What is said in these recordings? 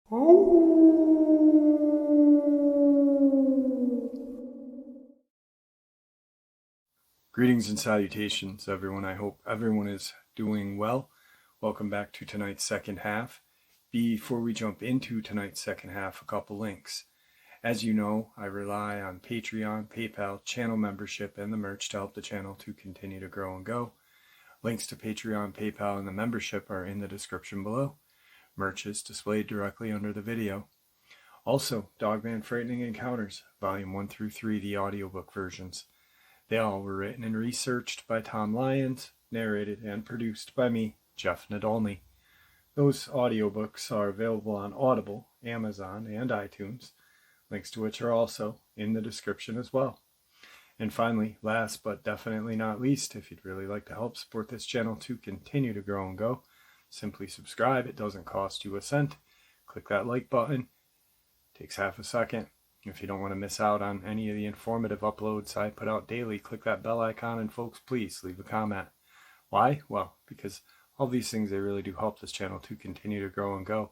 Greetings and salutations, everyone. I hope everyone is doing well. Welcome back to tonight's second half. Before we jump into tonight's second half, a couple links. As you know, I rely on Patreon, PayPal, channel membership, and the merch to help the channel to continue to grow and go. Links to Patreon, PayPal, and the membership are in the description below. Merch is displayed directly under the video. Also, Dogman Frightening Encounters, Volume 1 through 3, the audiobook versions. They all were written and researched by Tom Lyons, narrated and produced by me, Jeff Nadolny. Those audiobooks are available on Audible, Amazon, and iTunes, links to which are also in the description as well. And finally, last but definitely not least, if you'd really like to help support this channel to continue to grow and go, simply subscribe. It doesn't cost you a cent. Click that like button. It takes half a second. If you don't want to miss out on any of the informative uploads I put out daily, click that bell icon, and folks, please leave a comment. Why? Well, because all these things, they really do help this channel to continue to grow and go,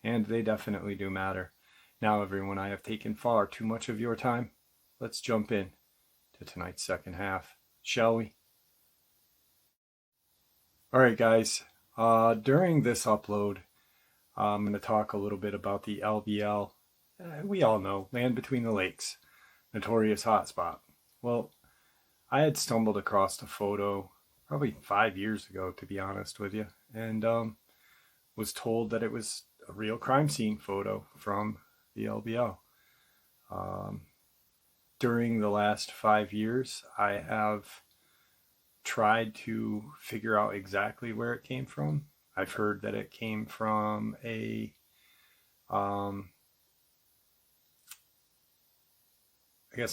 and they definitely do matter. Now, everyone, I have taken far too much of your time. Let's jump in to tonight's second half, shall we? Alright, guys, during this upload, I'm going to talk a little bit about the LBL. We all know, Land Between the Lakes, notorious hotspot. Well, I had stumbled across a photo probably 5 years ago, to be honest with you, and was told that it was a real crime scene photo from the LBL. During the last 5 years, I have tried to figure out exactly where it came from. I've heard that it came from a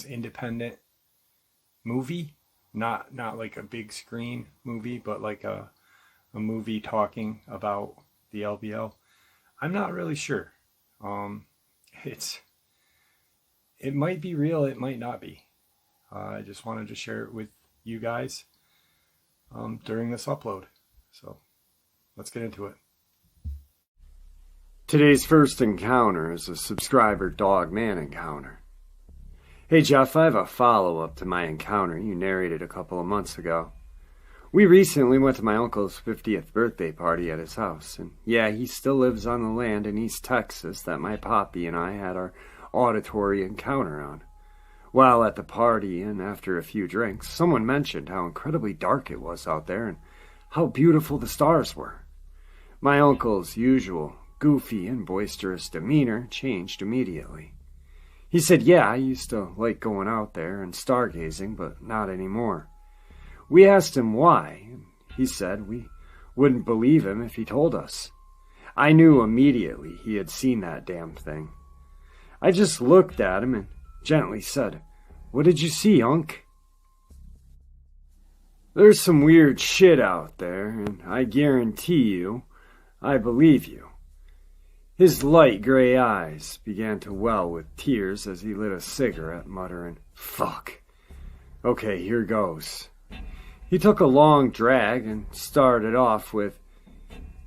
independent movie, not like a big screen movie, but like a movie talking about the LBL. I'm not really sure. It might be real, it might not be. I just wanted to share it with you guys during this upload. So let's get into it. Today's first encounter is a subscriber Dogman encounter. Hey Jeff, I have a follow-up to my encounter you narrated a couple of months ago. We recently went to my uncle's 50th birthday party at his house, and yeah, he still lives on the land in East Texas that my poppy and I had our auditory encounter on. While at the party and after a few drinks, someone mentioned how incredibly dark it was out there and how beautiful the stars were. My uncle's usual goofy and boisterous demeanor changed immediately. He said, yeah, I used to like going out there and stargazing, but not anymore. We asked him why, and he said we wouldn't believe him if he told us. I knew immediately he had seen that damn thing. I just looked at him and gently said, "What did you see, Unc?" There's some weird shit out there, and I guarantee you, I believe you. His light gray eyes began to well with tears as he lit a cigarette, muttering, "Fuck. Okay, here goes." He took a long drag and started off with,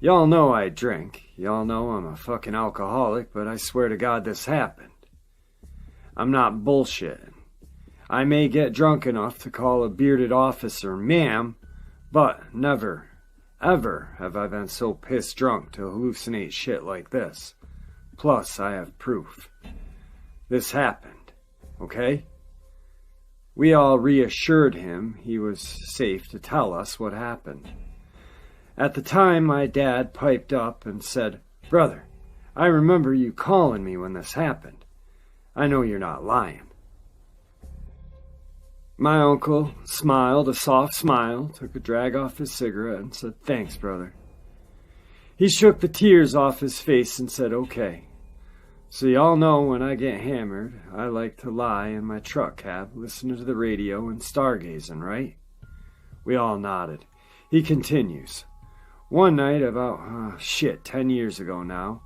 "Y'all know I drink. Y'all know I'm a fucking alcoholic, but I swear to God this happened. I'm not bullshitting. I may get drunk enough to call a bearded officer ma'am, but never, ever have I been so pissed drunk to hallucinate shit like this. Plus, I have proof. This happened, okay?" We all reassured him he was safe to tell us what happened. At the time, my dad piped up and said, "Brother, I remember you calling me when this happened. I know you're not lying." My uncle smiled a soft smile, took a drag off his cigarette, and said, "Thanks, brother." He shook the tears off his face and said, "Okay. So y'all know when I get hammered, I like to lie in my truck cab, listening to the radio and stargazing, right?" We all nodded. He continues, "One night about, 10 years ago now,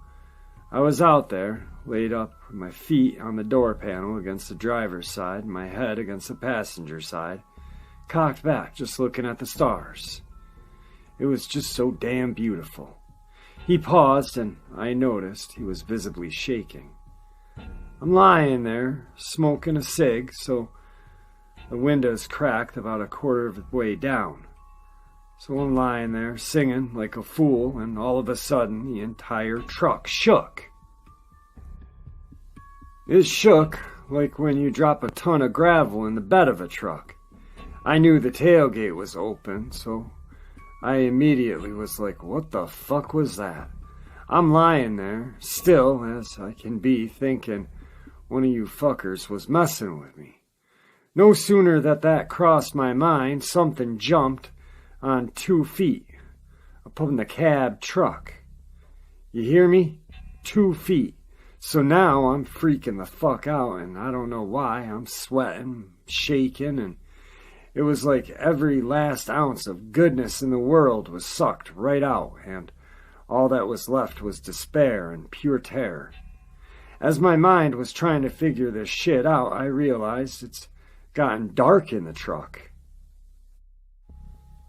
I was out there, laid up with my feet on the door panel against the driver's side, my head against the passenger side, cocked back just looking at the stars. It was just so damn beautiful. He paused, and I noticed he was visibly shaking. I'm lying there, smoking a cig, so the window's cracked about a quarter of the way down. So I'm lying there, singing like a fool, and all of a sudden, the entire truck shook. It shook like when you drop a ton of gravel in the bed of a truck. I knew the tailgate was open, so I immediately was like, what the fuck was that? I'm lying there, still as I can be, thinking one of you fuckers was messing with me. No sooner that crossed my mind, something jumped on 2 feet up in the cab truck. You hear me? 2 feet. So now I'm freaking the fuck out, and I don't know why. I'm sweating, shaking, and it was like every last ounce of goodness in the world was sucked right out, and all that was left was despair and pure terror. As my mind was trying to figure this shit out, I realized it's gotten dark in the truck.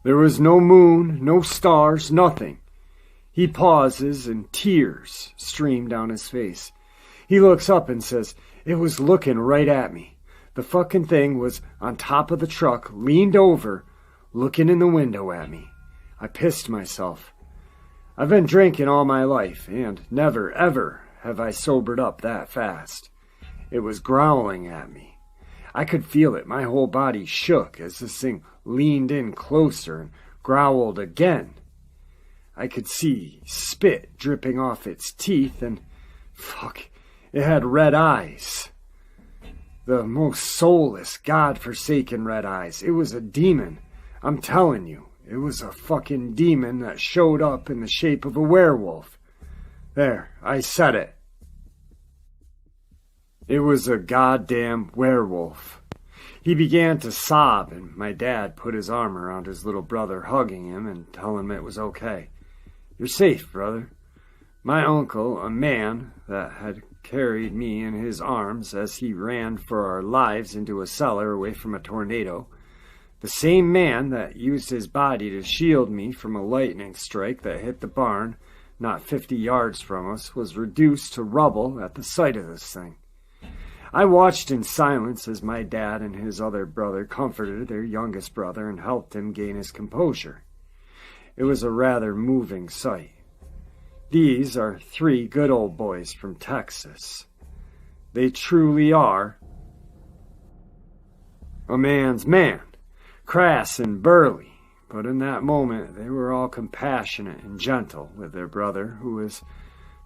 There was no moon, no stars, nothing. He pauses and tears stream down his face. He looks up and says, it was looking right at me. The fucking thing was on top of the truck, leaned over, looking in the window at me. I pissed myself. I've been drinking all my life, and never, ever have I sobered up that fast. It was growling at me. I could feel it. My whole body shook as this thing leaned in closer and growled again. I could see spit dripping off its teeth, and fuck, it had red eyes. The most soulless, God-forsaken red eyes. It was a demon. I'm telling you, it was a fucking demon that showed up in the shape of a werewolf. There, I said it. It was a goddamn werewolf. He began to sob, and my dad put his arm around his little brother, hugging him and telling him it was okay. You're safe, brother. My uncle, a man that had carried me in his arms as he ran for our lives into a cellar away from a tornado, the same man that used his body to shield me from a lightning strike that hit the barn not 50 yards from us, was reduced to rubble at the sight of this thing. I watched in silence as my dad and his other brother comforted their youngest brother and helped him gain his composure. It was a rather moving sight. These are 3 good old boys from Texas. They truly are a man's man, crass and burly, but in that moment they were all compassionate and gentle with their brother, who was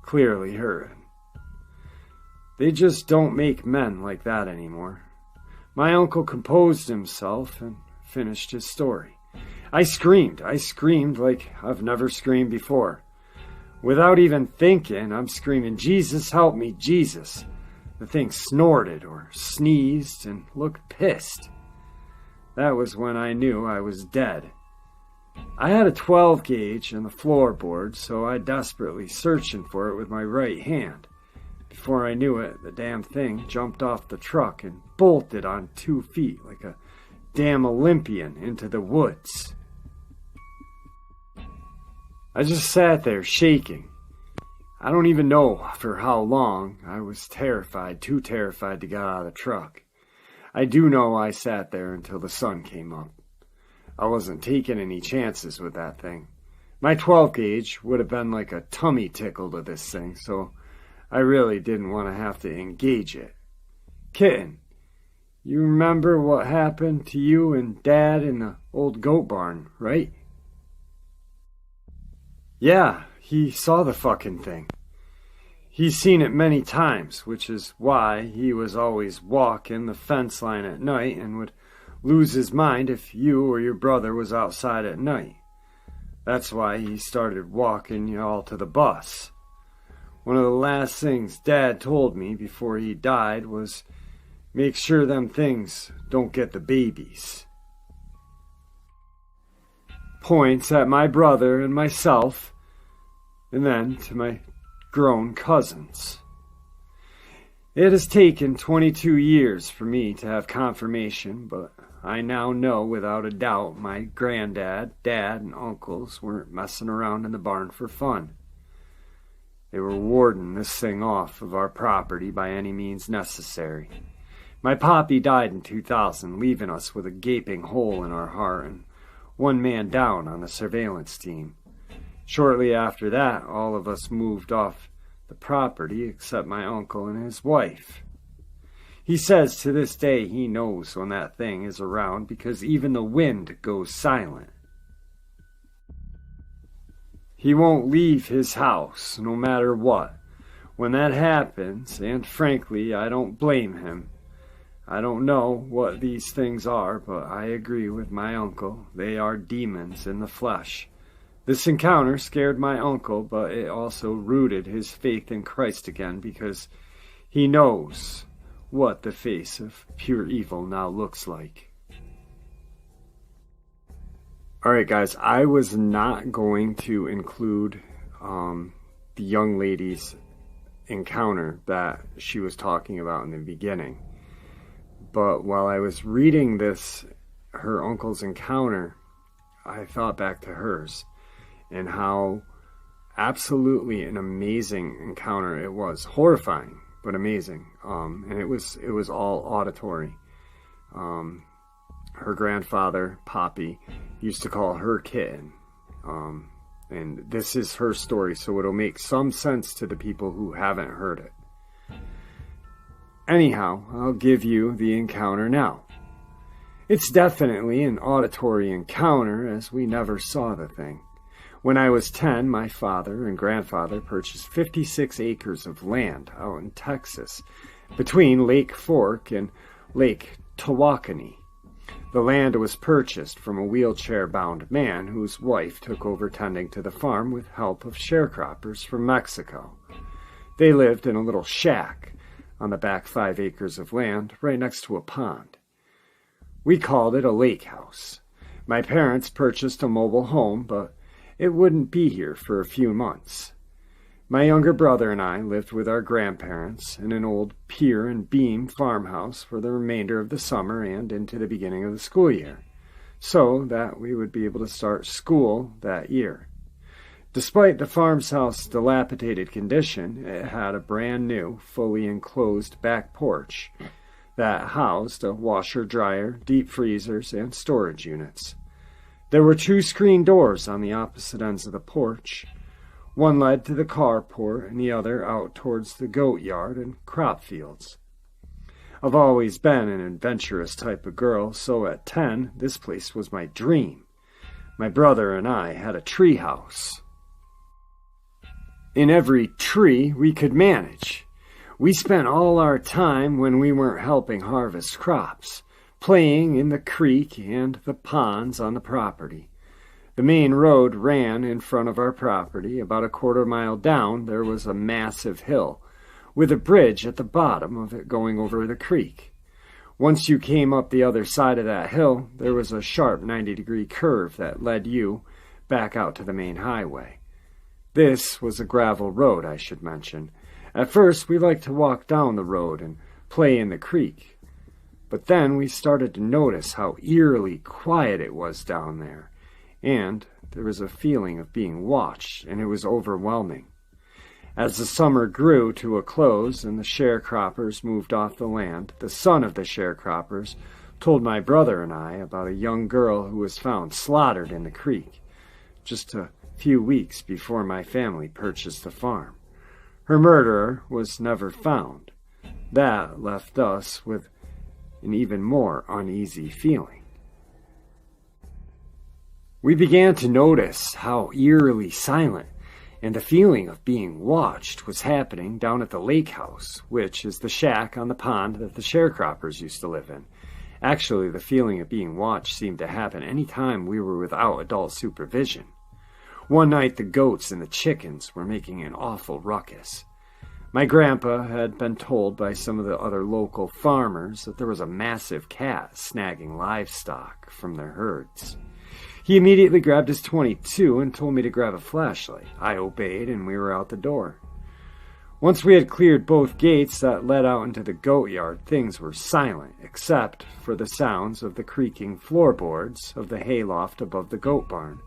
clearly hurting. They just don't make men like that anymore. My uncle composed himself and finished his story. I screamed like I've never screamed before. Without even thinking, I'm screaming, Jesus, help me, Jesus. The thing snorted or sneezed and looked pissed. That was when I knew I was dead. I had a 12 gauge in the floorboard, so I desperately searching for it with my right hand. Before I knew it, the damn thing jumped off the truck and bolted on 2 feet like a damn Olympian into the woods. I just sat there shaking. I don't even know for how long. I was terrified, too terrified to get out of the truck. I do know I sat there until the sun came up. I wasn't taking any chances with that thing. My 12 gauge would have been like a tummy tickle to this thing, so I really didn't want to have to engage it. Kitten, you remember what happened to you and Dad in the old goat barn, right? Yeah, he saw the fucking thing. He's seen it many times, which is why he was always walking the fence line at night and would lose his mind if you or your brother was outside at night. That's why he started walking you all to the bus. One of the last things Dad told me before he died was, make sure them things don't get the babies. Points at my brother and myself, and then to my grown cousins. It has taken 22 years for me to have confirmation, but I now know without a doubt my granddad, dad, and uncles weren't messing around in the barn for fun. They were warding this thing off of our property by any means necessary. My poppy died in 2000, leaving us with a gaping hole in our heart and one man down on the surveillance team. Shortly after that, all of us moved off the property except my uncle and his wife. He says to this day he knows when that thing is around because even the wind goes silent. He won't leave his house, no matter what. When that happens, and frankly, I don't blame him. I don't know what these things are, but I agree with my uncle. They are demons in the flesh. This encounter scared my uncle, but it also rooted his faith in Christ again because he knows what the face of pure evil now looks like. Alright guys, I was not going to include the young lady's encounter that she was talking about in the beginning. But while I was reading this, her uncle's encounter, I thought back to hers and how absolutely an amazing encounter it was. Horrifying, but amazing. And it was all auditory. Her grandfather, Poppy, used to call her kitten. And this is her story, so it'll make some sense to the people who haven't heard it. Anyhow, I'll give you the encounter now. It's definitely an auditory encounter, as we never saw the thing. When I was 10, my father and grandfather purchased 56 acres of land out in Texas, between Lake Fork and Lake Tawakoni. The land was purchased from a wheelchair-bound man whose wife took over tending to the farm with help of sharecroppers from Mexico. They lived in a little shack on the back 5 acres of land right next to a pond. We called it a lake house. My parents purchased a mobile home, but it wouldn't be here for a few months. My younger brother and I lived with our grandparents in an old pier and beam farmhouse for the remainder of the summer and into the beginning of the school year, so that we would be able to start school that year. Despite the farmhouse's dilapidated condition, it had a brand new, fully enclosed back porch that housed a washer, dryer, deep freezers, and storage units. There were 2 screen doors on the opposite ends of the porch. One led to the carport and the other out towards the goat yard and crop fields. I've always been an adventurous type of girl, so at 10, this place was my dream. My brother and I had a tree house. In every tree we could manage. We spent all our time when we weren't helping harvest crops, playing in the creek and the ponds on the property. The main road ran in front of our property. About a quarter-mile down, there was a massive hill, with a bridge at the bottom of it going over the creek. Once you came up the other side of that hill, there was a sharp 90-degree curve that led you back out to the main highway. This was a gravel road, I should mention. At first, we liked to walk down the road and play in the creek. But then we started to notice how eerily quiet it was down there. And there was a feeling of being watched, and it was overwhelming. As the summer grew to a close and the sharecroppers moved off the land, the son of the sharecroppers told my brother and I about a young girl who was found slaughtered in the creek just a few weeks before my family purchased the farm. Her murderer was never found. That left us with an even more uneasy feeling. We began to notice how eerily silent and the feeling of being watched was happening down at the lake house, which is the shack on the pond that the sharecroppers used to live in. Actually, the feeling of being watched seemed to happen any time we were without adult supervision. One night, the goats and the chickens were making an awful ruckus. My grandpa had been told by some of the other local farmers that there was a massive cat snagging livestock from their herds. He immediately grabbed his .22 and told me to grab a flashlight. I obeyed, and we were out the door. Once we had cleared both gates that led out into the goat yard, things were silent, except for the sounds of the creaking floorboards of the hayloft above the goat barn.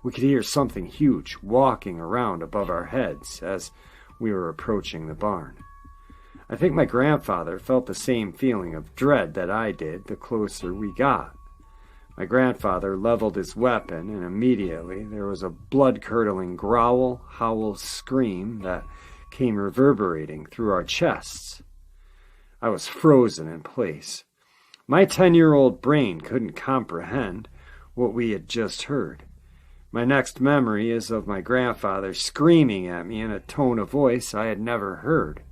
We could hear something huge walking around above our heads as we were approaching the barn. I think my grandfather felt the same feeling of dread that I did the closer we got. My grandfather leveled his weapon, and immediately there was a blood-curdling growl, howl, scream that came reverberating through our chests. I was frozen in place. My 10-year-old brain couldn't comprehend what we had just heard. My next memory is of my grandfather screaming at me in a tone of voice I had never heard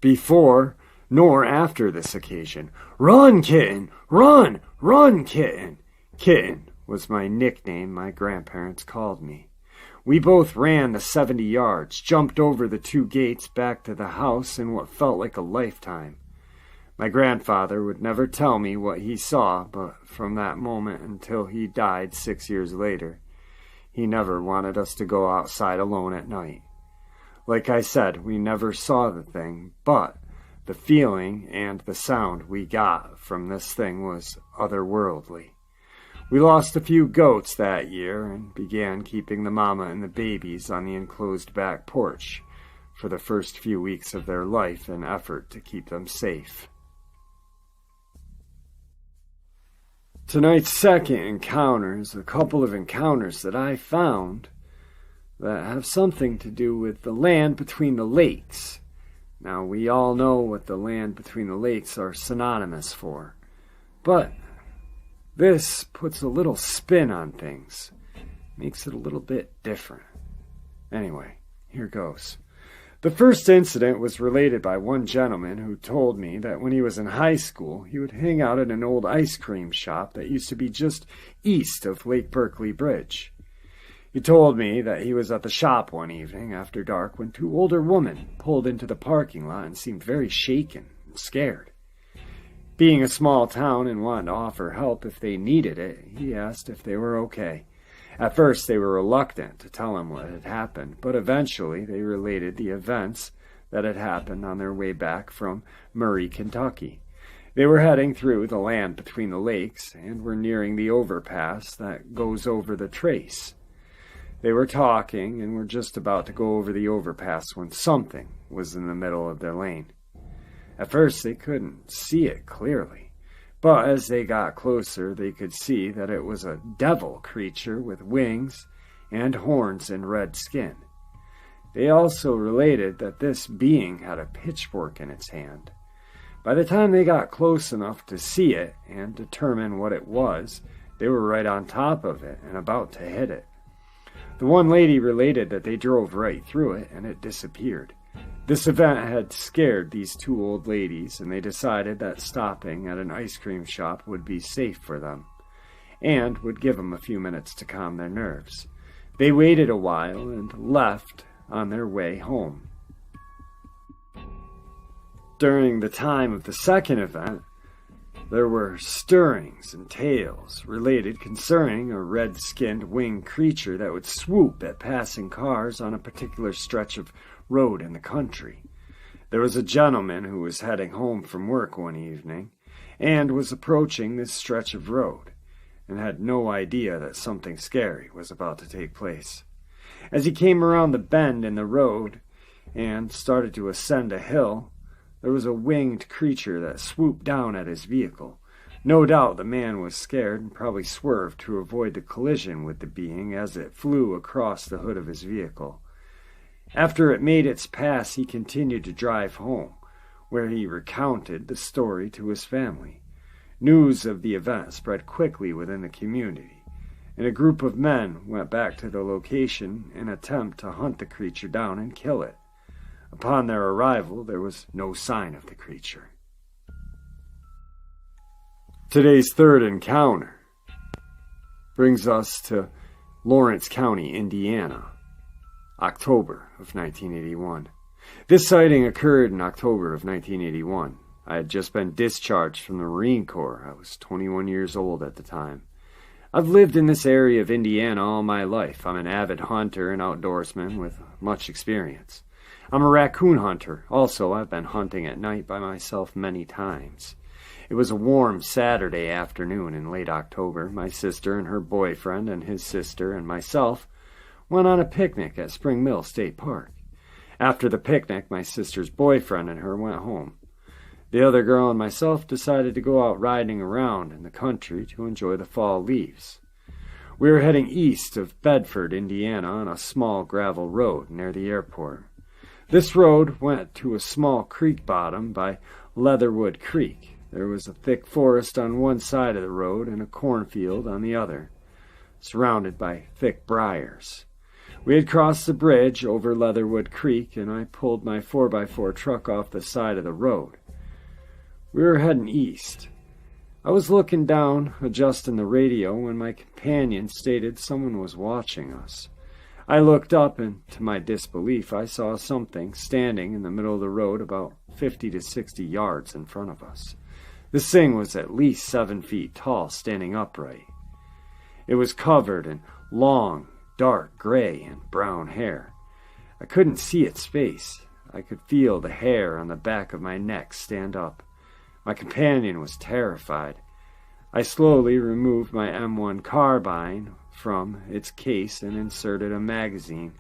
before nor after this occasion. "Run, Kitten! Run! Run, Kitten!" Kitten was my nickname my grandparents called me. We both ran the 70 yards, jumped over the 2 gates back to the house in what felt like a lifetime. My grandfather would never tell me what he saw, but from that moment until he died 6 years later, he never wanted us to go outside alone at night. Like I said, we never saw the thing, but the feeling and the sound we got from this thing was otherworldly. We lost a few goats that year and began keeping the mama and the babies on the enclosed back porch for the first few weeks of their life in an effort to keep them safe. Tonight's second encounter is a couple of encounters that I found that have something to do with the land between the lakes. Now, we all know what the land between the lakes are synonymous for, but this puts a little spin on things, makes it a little bit different. Anyway, here goes. The first incident was related by one gentleman who told me that when he was in high school, he would hang out at an old ice cream shop that used to be just east of Lake Berkeley Bridge. He told me that he was at the shop one evening after dark when 2 older women pulled into the parking lot and seemed very shaken and scared. Being a small town and wanting to offer help if they needed it, he asked if they were okay. At first they were reluctant to tell him what had happened, but eventually they related the events that had happened on their way back from Murray, Kentucky. They were heading through the land between the lakes and were nearing the overpass that goes over the Trace. They were talking and were just about to go over the overpass when something was in the middle of their lane. At first they couldn't see it clearly, but as they got closer they could see that it was a devil creature with wings and horns and red skin. They also related that this being had a pitchfork in its hand. By the time they got close enough to see it and determine what it was, they were right on top of it and about to hit it. The one lady related that they drove right through it and it disappeared. This event had scared these 2 old ladies, and they decided that stopping at an ice cream shop would be safe for them, and would give them a few minutes to calm their nerves. They waited a while and left on their way home. During the time of the second event, there were stirrings and tales related concerning a red-skinned winged creature that would swoop at passing cars on a particular stretch of road in the country. There was a gentleman who was heading home from work one evening and was approaching this stretch of road and had no idea that something scary was about to take place. As he came around the bend in the road and started to ascend a hill, there was a winged creature that swooped down at his vehicle. No doubt the man was scared and probably swerved to avoid the collision with the being as it flew across the hood of his vehicle. After it made its pass, he continued to drive home, where he recounted the story to his family. News of the event spread quickly within the community, and a group of men went back to the location in an attempt to hunt the creature down and kill it. Upon their arrival, there was no sign of the creature. Today's third encounter brings us to Lawrence County, Indiana, October of 1981. This sighting occurred in October of 1981. I had just been discharged from the Marine Corps. I was 21 years old at the time. I've lived in this area of Indiana all my life. I'm an avid hunter and outdoorsman with much experience. I'm a raccoon hunter. Also, I've been hunting at night by myself many times. It was a warm Saturday afternoon in late October. My sister and her boyfriend and his sister and myself went on a picnic at Spring Mill State Park. After the picnic, my sister's boyfriend and her went home. The other girl and myself decided to go out riding around in the country to enjoy the fall leaves. We were heading east of Bedford, Indiana, on a small gravel road near the airport. This road went to a small creek bottom by Leatherwood Creek. There was a thick forest on one side of the road and a cornfield on the other, surrounded by thick briars. We had crossed the bridge over Leatherwood Creek, and I pulled my 4x4 truck off the side of the road. We were heading east. I was looking down, adjusting the radio, when my companion stated someone was watching us. I looked up, and to my disbelief, I saw something standing in the middle of the road about 50 to 60 yards in front of us. This thing was at least 7 feet tall, standing upright. It was covered in long, dark gray and brown hair. I couldn't see its face. I could feel the hair on the back of my neck stand up. My companion was terrified. I slowly removed my M1 carbine from its case and inserted a magazine.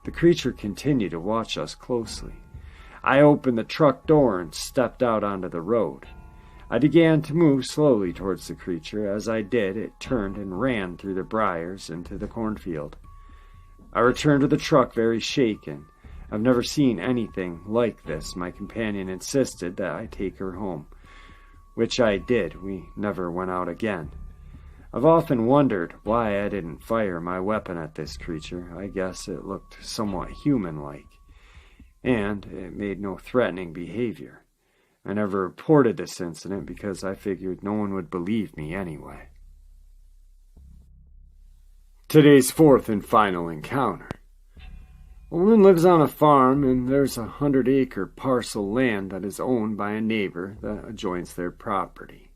The creature continued to watch us closely. I opened the truck door and stepped out onto the road. I began to move slowly towards the creature. As I did, it turned and ran through the briars into the cornfield. I returned to the truck very shaken. I've never seen anything like this. My companion insisted that I take her home, which I did. We never went out again. I've often wondered why I didn't fire my weapon at this creature. I guess it looked somewhat human-like, and it made no threatening behavior. I never reported this incident because I figured no one would believe me anyway. Today's fourth and final encounter. A woman lives on a farm, and there's a 100-acre parcel land that is owned by a neighbor that adjoins their property.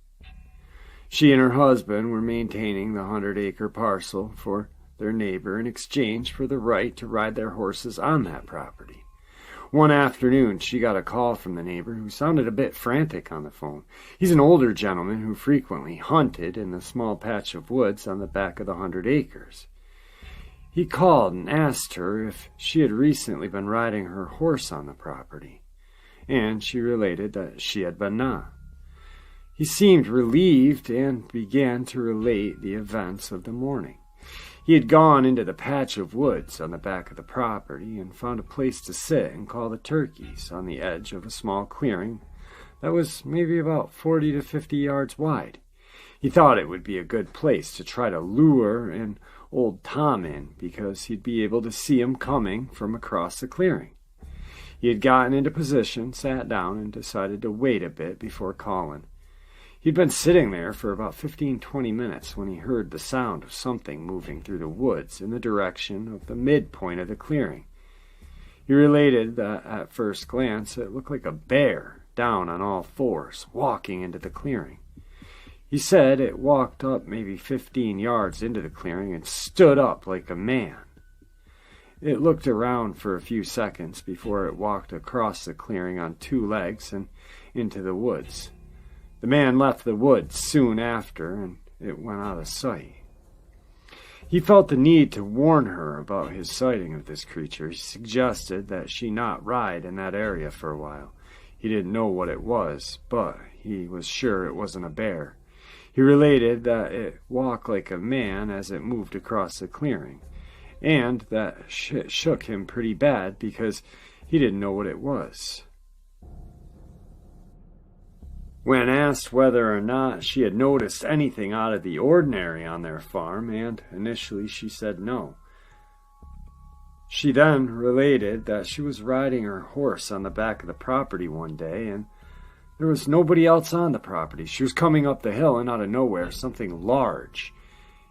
She and her husband were maintaining the 100-acre parcel for their neighbor in exchange for the right to ride their horses on that property. One afternoon, she got a call from the neighbor, who sounded a bit frantic on the phone. He's an older gentleman who frequently hunted in the small patch of woods on the back of the 100 acres. He called and asked her if she had recently been riding her horse on the property, and she related that she had been not. He seemed relieved and began to relate the events of the morning. He had gone into the patch of woods on the back of the property and found a place to sit and call the turkeys on the edge of a small clearing that was maybe about 40 to 50 yards wide. He thought it would be a good place to try to lure an old Tom in, because he'd be able to see him coming from across the clearing. He had gotten into position, sat down, and decided to wait a bit before calling. He'd been sitting there for about 15-20 minutes when he heard the sound of something moving through the woods in the direction of the midpoint of the clearing. He related that at first glance it looked like a bear, down on all fours, walking into the clearing. He said it walked up maybe 15 yards into the clearing and stood up like a man. It looked around for a few seconds before it walked across the clearing on 2 legs and into the woods. The man left the woods soon after, and it went out of sight. He felt the need to warn her about his sighting of this creature. He suggested that she not ride in that area for a while. He didn't know what it was, but he was sure it wasn't a bear. He related that it walked like a man as it moved across the clearing, and that shit shook him pretty bad because he didn't know what it was. When asked whether or not she had noticed anything out of the ordinary on their farm, and initially she said no. She then related that she was riding her horse on the back of the property one day, and there was nobody else on the property. She was coming up the hill, and out of nowhere, something large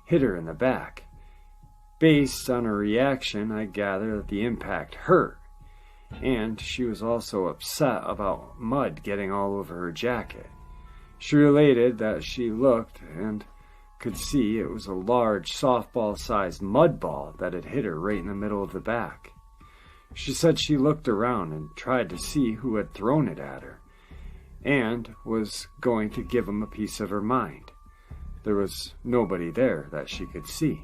hit her in the back. Based on her reaction, I gather that the impact hurt, and she was also upset about mud getting all over her jacket. She related that she looked and could see it was a large softball-sized mud ball that had hit her right in the middle of the back. She said she looked around and tried to see who had thrown it at her, and was going to give him a piece of her mind. There was nobody there that she could see.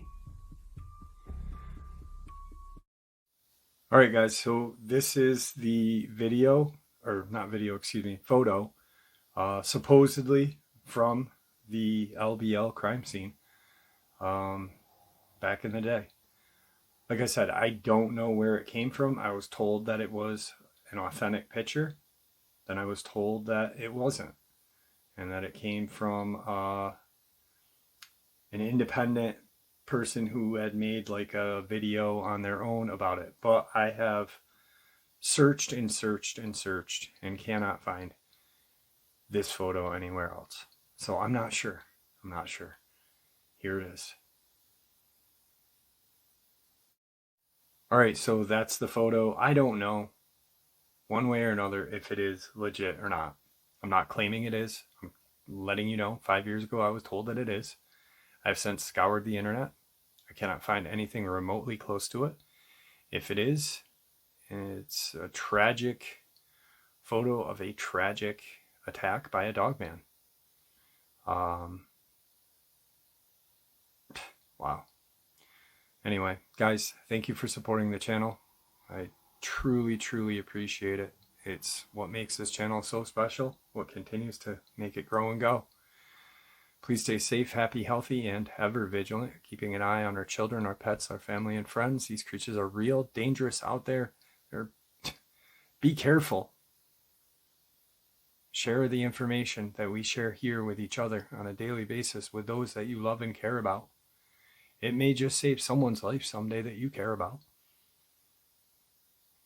Alright guys, so this is the video, or not video, excuse me, photo, supposedly from the LBL crime scene back in the day. Like I said, I don't know where it came from. I was told that it was an authentic picture. Then I was told that it wasn't, and that it came from an independent person who had made like a video on their own about it. But I have searched and searched and searched and cannot find this photo anywhere else. So I'm not sure. I'm not sure. Here it is. Alright, so that's the photo. I don't know one way or another if it is legit or not. I'm not claiming it is. I'm letting you know 5 years ago I was told that it is. I've since scoured the internet. I cannot find anything remotely close to it. If it is, it's a tragic photo of a tragic attack by a dogman. Wow. Anyway, guys, thank you for supporting the channel. I truly, truly appreciate it. It's what makes this channel so special, what continues to make it grow and go. Please stay safe, happy, healthy, and ever vigilant, keeping an eye on our children, our pets, our family, and friends. These creatures are real, dangerous out there. Be careful. Share the information that we share here with each other on a daily basis with those that you love and care about. It may just save someone's life someday that you care about.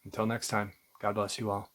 Until next time, God bless you all.